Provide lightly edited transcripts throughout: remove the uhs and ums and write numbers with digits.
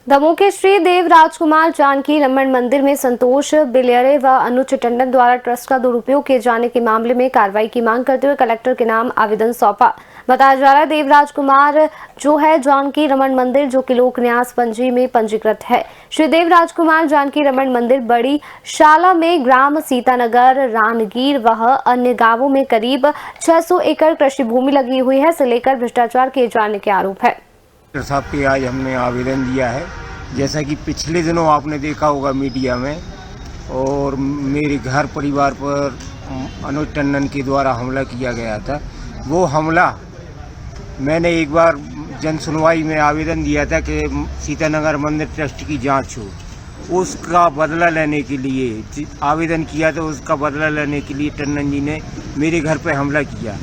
दमोह के श्री देव राजकुमार जानकी रमन मंदिर में संतोष बिलियरे व अनुज टंडन द्वारा ट्रस्ट का दुरुपयोग किए जाने के मामले में कार्रवाई की मांग करते हुए कलेक्टर के नाम आवेदन सौंपा। बताया जा रहा है देव राजकुमार जो है जानकी रमन मंदिर जो कि लोक न्यास पंजी में पंजीकृत है। श्री देव राजकुमार जानकी रमन मंदिर बड़ी शाला में ग्राम सीतानगर, रानगीर व अन्य गांवों में करीब 600 एकड़ कृषि भूमि लगी हुई है। इसे लेकर भ्रष्टाचार किए जाने के आरोप है। साहब पे आज हमने आवेदन दिया है। जैसा कि पिछले दिनों आपने देखा होगा मीडिया में, और मेरे घर परिवार पर अनुज टंडन के द्वारा हमला किया गया था। वो हमला मैंने एक बार जन सुनवाई में आवेदन दिया था कि सीतानगर मंदिर ट्रस्ट की जांच हो। उसका बदला लेने के लिए आवेदन किया था। उसका बदला लेने के लिए टंडन जी ने मेरे घर पर हमला किया,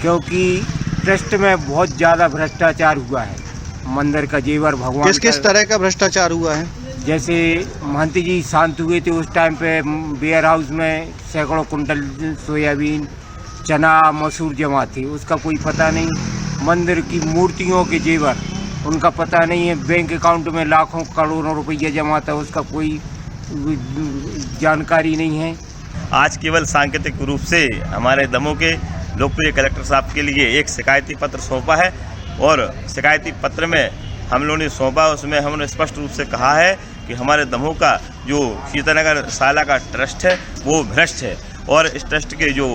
क्योंकि ट्रस्ट में बहुत ज़्यादा भ्रष्टाचार हुआ है। मंदिर का जेवर भगवान किस तरह का भ्रष्टाचार हुआ है? जैसे महंत जी शांत हुए थे उस टाइम पे वेयर हाउस में सैकड़ों कुंटल सोयाबीन, चना, मसूर जमा थे, उसका कोई पता नहीं। मंदिर की मूर्तियों के जेवर उनका पता नहीं है। बैंक अकाउंट में लाखों करोड़ों रुपया जमा था, उसका कोई जानकारी नहीं है। आज केवल सांकेतिक रूप से हमारे दमोह के लोकप्रिय कलेक्टर साहब के लिए एक शिकायती पत्र सौंपा है, और शिकायती पत्र में हम लोगों ने सौंपा, उसमें हमने स्पष्ट रूप से कहा है कि हमारे दमोह का जो सीतानगर शाला का ट्रस्ट है वो भ्रष्ट है, और इस ट्रस्ट के जो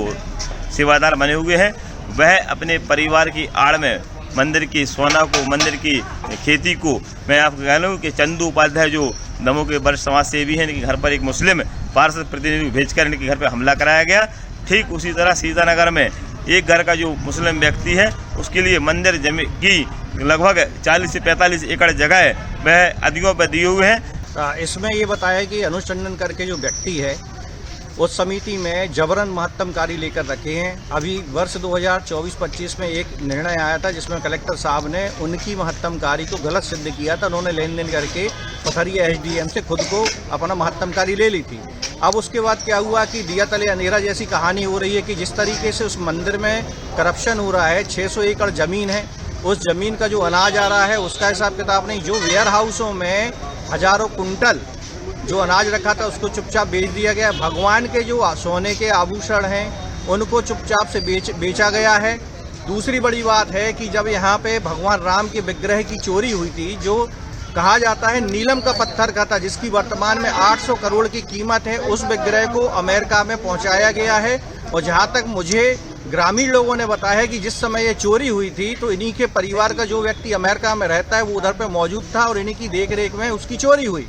सेवादार बने हुए हैं वह अपने परिवार की आड़ में मंदिर की सोना को, मंदिर की खेती को, मैं आपको कह लूँ कि चंदू उपाध्याय जो दमोह के वरिष्ठ समाज सेवी हैं, इनके घर पर एक मुस्लिम पार्षद प्रतिनिधि भेजकर इनके घर पर हमला कराया गया। ठीक उसी तरह सीतानगर में एक घर का जो मुस्लिम व्यक्ति है उसके लिए मंदिर जमीन की लगभग 40 से 45 एकड़ जगह है, वह अधियों पर दिए हुए हैं। इसमें ये बताया कि अनुज टंडन करके जो व्यक्ति है उस समिति में जबरन महत्तमकारी लेकर रखे हैं। अभी वर्ष 2024-25 में एक निर्णय आया था जिसमें कलेक्टर साहब ने उनकी महत्तमकारी को गलत सिद्ध किया था। उन्होंने लेन देन करके पथरिया SDM से खुद को अपना महत्तमकारी ले ली थी। अब उसके बाद क्या हुआ कि दिया तले अंधेरा जैसी कहानी हो रही है कि जिस तरीके से उस मंदिर में करप्शन हो रहा है, 600 एकड़ ज़मीन है, उस ज़मीन का जो अनाज आ रहा है उसका हिसाब किताब नहीं। जो वेयर हाउसों में हज़ारों कुंटल जो अनाज रखा था उसको चुपचाप बेच दिया गया। भगवान के जो सोने के आभूषण हैं उनको चुपचाप से बेचा गया है। दूसरी बड़ी बात है कि जब यहाँ पे भगवान राम के विग्रह की चोरी हुई थी, जो कहा जाता है नीलम का पत्थर का था, जिसकी वर्तमान में 800 करोड़ की कीमत है, उस विग्रह को अमेरिका में पहुँचाया गया है। और जहाँ तक मुझे ग्रामीण लोगों ने बताया है कि जिस समय ये चोरी हुई थी तो इन्हीं के परिवार का जो व्यक्ति अमेरिका में रहता है वो उधर पे मौजूद था और इन्हीं की देख रेख में उसकी चोरी हुई।